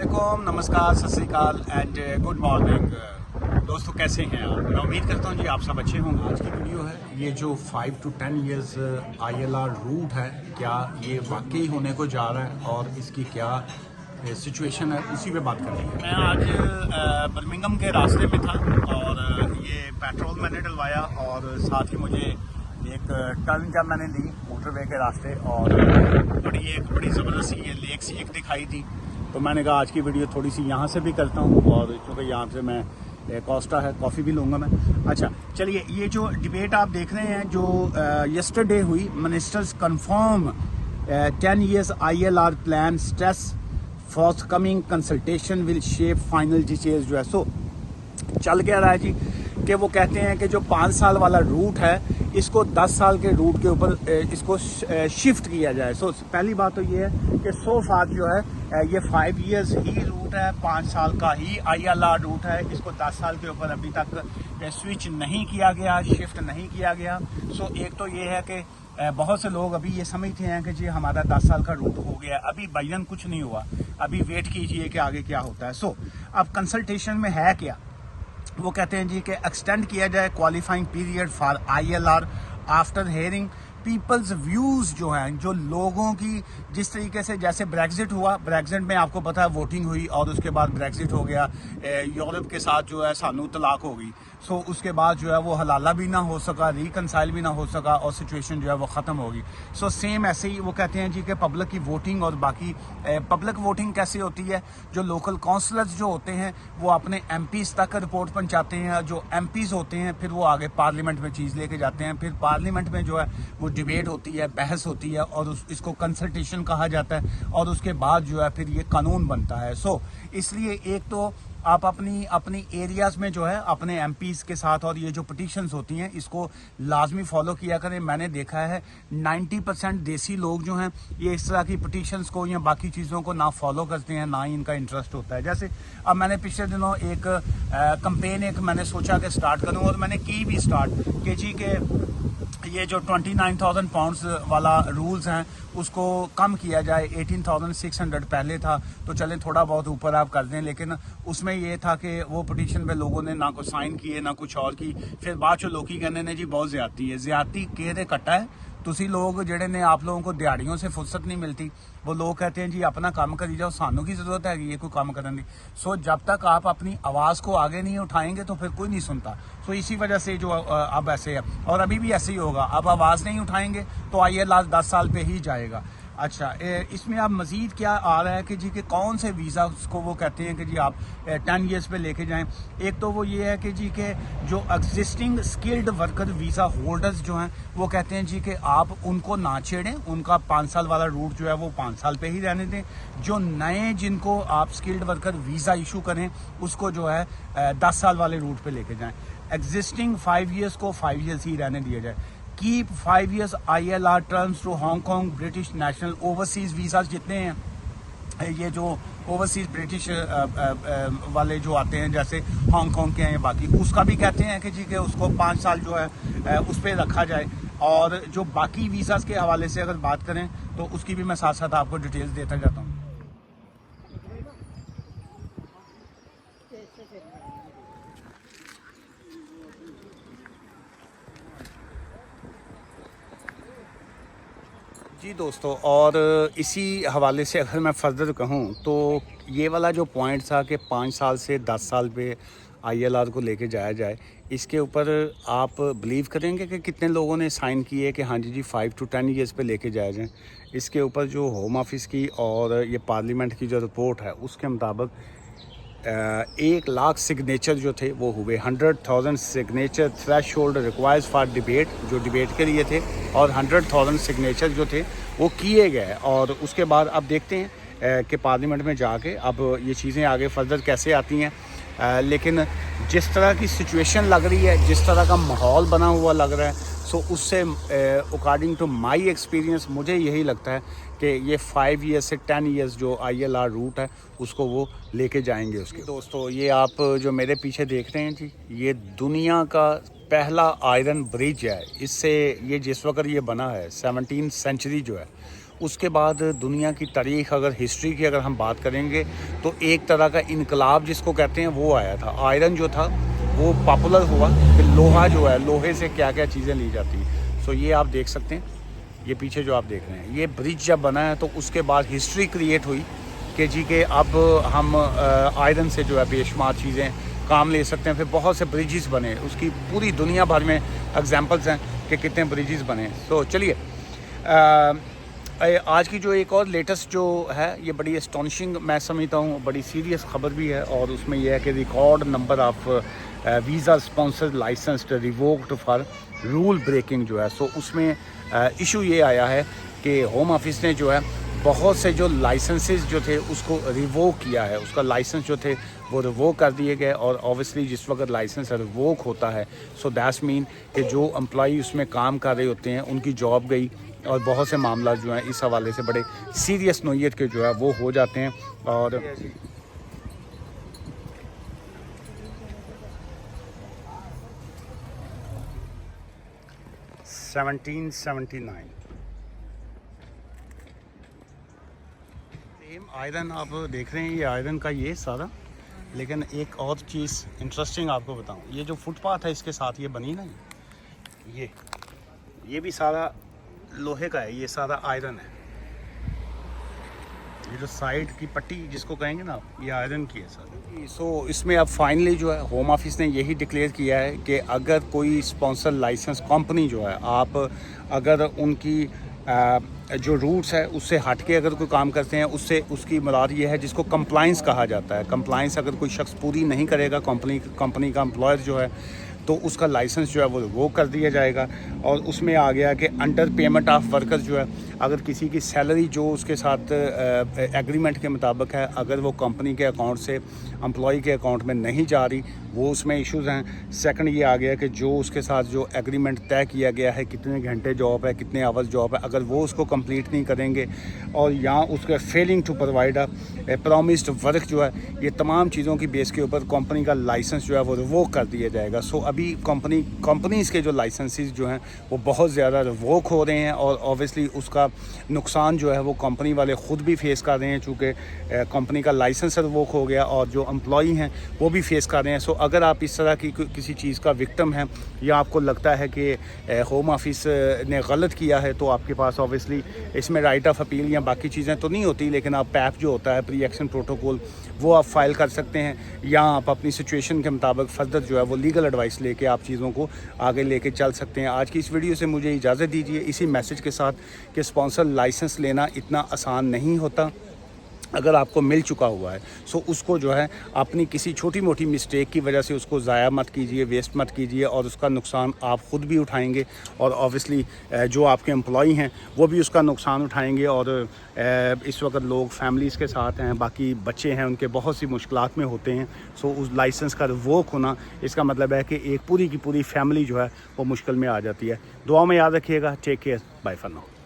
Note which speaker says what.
Speaker 1: वालेकुम, नमस्कार, सत श्री अकाल एंड गुड मॉर्निंग। दोस्तों कैसे हैं आप? मैं उम्मीद करता हूं जी आप सब अच्छे होंगे। आज की वीडियो है ये जो 5 to 10 इयर्स ILR रूट है, क्या ये वाकई होने को जा रहा है और इसकी क्या सिचुएशन है, उसी पे बात करेंगे। मैं आज बर्मिंघम के रास्ते में था और ये पेट्रोल मैंने डलवाया और साथ ही मुझे एक टर्न जब मैंने ली मोटरवे के रास्ते और एक बड़ी ज़बरदस्त ये लेक सी एक दिखाई थी, तो मैंने कहा आज की वीडियो थोड़ी सी यहाँ से भी करता हूँ और क्योंकि यहाँ से मैं कोस्टा है, कॉफ़ी भी लूँगा मैं। अच्छा चलिए, ये जो डिबेट आप देख रहे हैं जो यस्टरडे हुई, ministers confirm 10 years ILR plan, stress forthcoming consultation will shape final details. जो है सो चल क्या रहा है जी कि वो कहते हैं कि जो 5 साल वाला रूट है इसको 10 साल के रूट के ऊपर इसको शिफ्ट किया जाए। सो पहली बात तो ये है कि सो फार जो है ये 5 years ही रूट है, 5 साल का ही ILR रूट है, इसको 10 साल के ऊपर अभी तक स्विच नहीं किया गया, शिफ्ट नहीं किया गया। सो एक तो ये है कि बहुत से लोग अभी ये समझते हैं कि जी हमारा 10 साल का रूट हो गया, अभी बैन कुछ नहीं हुआ, अभी वेट कीजिए कि आगे क्या होता है। सो अब कंसल्टेशन में है क्या, वो कहते हैं जी कि एक्सटेंड किया जाए qualifying period for ILR after hearing people's views, जो हैं जो लोगों की, जिस तरीके से जैसे ब्रेग्जिट हुआ, ब्रेग्जिट में आपको पता है वोटिंग हुई और उसके बाद ब्रेग्जिट हो गया, यूरोप के साथ जो है सानू तलाक हो गई। सो उसके बाद जो है वो हलाला भी ना हो सका, रिकनसाइल भी ना हो सका और सिचुएशन जो है वो ख़त्म होगी। सो सेम ऐसे ही वो कहते हैं जी कि पब्लिक की वोटिंग और बाकी पब्लिक वोटिंग कैसे होती है, जो लोकल काउंसलर्स जो होते हैं वो अपने MPs तक रिपोर्ट पहुंचाते हैं, जो MPs होते हैं फिर वो आगे पार्लियामेंट में चीज़ लेके जाते हैं, फिर पार्लियामेंट में जो है वो डिबेट होती है, बहस होती है और इसको कंसल्टेशन कहा जाता है और उसके बाद जो है फिर ये कानून बनता है। सो इसलिए एक तो आप अपनी एरियाज में जो है अपने MPs के साथ और ये जो पिटीशंस होती हैं इसको लाजमी फॉलो किया करें। मैंने देखा है 90% देसी लोग जो हैं ये इस तरह की पिटीशंस को या बाकी चीज़ों को ना फॉलो करते हैं, ना ही इनका इंटरेस्ट होता है। जैसे अब मैंने पिछले दिनों एक कंपेन एक मैंने सोचा कि स्टार्ट करूँ और मैंने की भी स्टार्ट कि जी के ये जो 29,000 पाउंड्स वाला रूल्स हैं उसको कम किया जाए। 18,600 पहले था, तो चलें थोड़ा बहुत ऊपर आप कर दें, लेकिन उसमें ये था कि वो पिटीशन पे लोगों ने ना कुछ साइन किए ना कुछ और की। फिर बाद चो लोग कहने ने जी बहुत ज्यादती है, ज्यादती केरे कट्टा है तुसी लोग जेडे ने, आप लोगों को दिहाड़ियों से फुर्सत नहीं मिलती, वो लोग कहते हैं जी अपना काम करी जाओ, सानू की जरूरत है ये कोई काम करने की। सो जब तक आप अपनी आवाज़ को आगे नहीं उठाएंगे तो फिर कोई नहीं सुनता। सो इसी वजह से जो अब ऐसे है और अभी भी ऐसे ही होगा, अब आवाज़ नहीं उठाएंगे तो ILR 10 साल पे ही जाएगा। अच्छा इसमें अब मज़ीद क्या आ रहा है कि जी कि कौन से वीज़ा को वो कहते हैं कि जी आप 10 years पे लेके जाएं। एक तो वो ये है कि जी के जो existing skilled worker visa holders जो हैं वो कहते हैं जी कि आप उनको ना छेड़ें, उनका 5 साल वाला रूट जो है वो 5 साल पे ही रहने दें। जो नए जिनको आप स्किल्ड वर्कर वीज़ा इशू करें उसको जो है 10 साल वाले रूट पर लेके जाएँ। एग्जिस्टिंग 5 years को 5 years ही रहने दिया जाए। Keep 5 years ILR terms to Hong Kong British national overseas visa, जितने हैं ये जो ओवरसीज ब्रिटिश वाले जो आते हैं जैसे हांगकॉन्ग के हैं या बाकी, उसका भी कहते हैं कि जी कि उसको 5 साल जो है उस पर रखा जाए। और जो बाकी वीज़ाज़ के हवाले से अगर बात करें तो उसकी भी मैं साथ साथ आपको डिटेल्स देता जाता हूँ। जी दोस्तों, और इसी हवाले से अगर मैं फर्दर कहूँ तो ये वाला जो पॉइंट था कि 5 साल से 10 साल पे ILR को लेके जाया जाए, इसके ऊपर आप बिलीव करेंगे कि कितने लोगों ने साइन किए कि हाँ जी 5 to 10 years पे लेके जाया जाए। इसके ऊपर जो होम ऑफिस की और ये पार्लियामेंट की जो रिपोर्ट है उसके मुताबिक 1 लाख सिग्नेचर जो थे वो हुए। 100,000 signature threshold requires for debate, जो डिबेट के लिए थे, और 100,000 सिग्नेचर जो थे वो किए गए। और उसके बाद अब देखते हैं कि पार्लियामेंट में जाके अब ये चीज़ें आगे फर्दर कैसे आती हैं। लेकिन जिस तरह की सिचुएशन लग रही है, जिस तरह का माहौल बना हुआ लग रहा है, सो उससे अकॉर्डिंग टू माई एक्सपीरियंस मुझे यही लगता है कि ये 5 years से 10 years जो ILR रूट है उसको वो लेके जाएंगे उसके। दोस्तों ये आप जो मेरे पीछे देख रहे हैं जी, ये दुनिया का पहला आयरन ब्रिज है। इससे ये जिस वक्त ये बना है 17th century जो है उसके बाद दुनिया की तारीख़, अगर हिस्ट्री की अगर हम बात करेंगे तो एक तरह का इनकलाब जिसको कहते हैं वो आया था। आयरन जो था वो पॉपुलर हुआ कि लोहा जो है, लोहे से क्या क्या चीज़ें ली जाती हैं। सो ये आप देख सकते हैं, ये पीछे जो आप देख रहे हैं, ये ब्रिज जब बना है तो उसके बाद हिस्ट्री क्रिएट हुई कि जी के अब हम आयरन से जो है बेशुमार चीज़ें काम ले सकते हैं। फिर बहुत से ब्रिजेस बने, उसकी पूरी दुनिया भर में एग्जांपल्स हैं कि कितने ब्रिजेस बने। तो चलिए आज की जो एक और लेटेस्ट जो है ये बड़ी एस्टॉनिशिंग मैं समझता हूँ, बड़ी सीरियस खबर भी है। और उसमें यह है कि record number of visa sponsored licensed revoked for rule breaking जो है। सो उसमें इशू ये आया है कि होम ऑफिस ने जो है बहुत से जो लाइसेंसेस जो थे उसको रिवोक किया है, उसका लाइसेंस जो थे वो रिवोक कर दिए गए। और ऑब्वियसली जिस वक्त लाइसेंस रिवोक होता है सो दैट्स मीन कि जो एम्प्लॉई उसमें काम कर रहे होते हैं उनकी जॉब गई। और बहुत से मामला जो हैं इस हवाले से बड़े सीरियस नोयत के जो है वो हो जाते हैं। और 1779 सेम आयरन आप देख रहे हैं, ये आयरन का ये सारा। लेकिन एक और चीज़ इंटरेस्टिंग आपको बताऊं, ये जो फुटपाथ है इसके साथ ये बनी ना, ये भी सारा लोहे का है, ये सारा आयरन है। ये जो साइड की पट्टी जिसको कहेंगे ना आप, ये आयरन की है सर। सो इसमें अब फाइनली जो है होम ऑफिस ने यही डिक्लेयर किया है कि अगर कोई स्पॉन्सर लाइसेंस कंपनी जो है, आप अगर उनकी जो रूट्स है उससे हट के अगर कोई काम करते हैं, उससे उसकी मुराद ये है जिसको कंप्लाइंस कहा जाता है। कंप्लाइंस अगर कोई शख्स पूरी नहीं करेगा, कंपनी का एम्प्लॉयर जो है, तो उसका लाइसेंस जो है वो कर दिया जाएगा। और उसमें आ गया कि अंडर पेमेंट ऑफ वर्कर्स जो है, अगर किसी की सैलरी जो उसके साथ एग्रीमेंट के मुताबिक है, अगर वो कंपनी के अकाउंट से एम्प्लॉई के अकाउंट में नहीं जा रही, वो उसमें इश्यूज़ हैं। सेकंड ये आ गया कि जो उसके साथ जो एग्रीमेंट तय किया गया है, कितने घंटे जॉब है, कितने आवर्स जॉब है, अगर वो उसको कंप्लीट नहीं करेंगे और यहाँ उसके failing to provide a promised work जो है, ये तमाम चीज़ों की बेस के ऊपर कंपनी का लाइसेंस जो है वो रिवोक कर दिया जाएगा। सो अभी कंपनीज़ के जो लाइसेंसेस जो हैं वो बहुत ज़्यादा रिवोक हो रहे हैं। और ऑब्वियसली उसका नुकसान जो है वो कंपनी वाले ख़ुद भी फेस कर रहे हैं, चूँकि कंपनी का लाइसेंस रिवोक हो गया और जो एम्प्लॉई हैं वो भी फेस कर रहे हैं। सो अगर आप इस तरह की किसी चीज़ का विक्टिम हैं या आपको लगता है कि होम ऑफिस ने गलत किया है, तो आपके पास ऑब्वियसली इसमें राइट ऑफ अपील या बाकी चीज़ें तो नहीं होती, लेकिन आप पैप जो होता है प्री एक्शन प्रोटोकॉल, वो आप फाइल कर सकते हैं। या आप अपनी सिचुएशन के मुताबिक फर्दर जो है वो लीगल एडवाइस लेके आप चीज़ों को आगे लेके चल सकते हैं। आज की इस वीडियो से मुझे इजाज़त दीजिए इसी मैसेज के साथ कि स्पॉन्सर लाइसेंस लेना इतना आसान नहीं होता। अगर आपको मिल चुका हुआ है सो उसको जो है अपनी किसी छोटी मोटी मिस्टेक की वजह से उसको ज़ाया मत कीजिए, वेस्ट मत कीजिए, और उसका नुकसान आप ख़ुद भी उठाएंगे और ऑब्वियसली जो आपके एम्प्लॉई हैं वो भी उसका नुकसान उठाएंगे। और इस वक्त लोग फैमिलीज़ के साथ हैं, बाकी बच्चे हैं, उनके बहुत सी मुश्किलात में होते हैं। सो उस लाइसेंस का रिवोक होना इसका मतलब है कि एक पूरी की पूरी फैमिली जो है वो मुश्किल में आ जाती है। दुआ में याद रखिएगा। Take care, bye for now.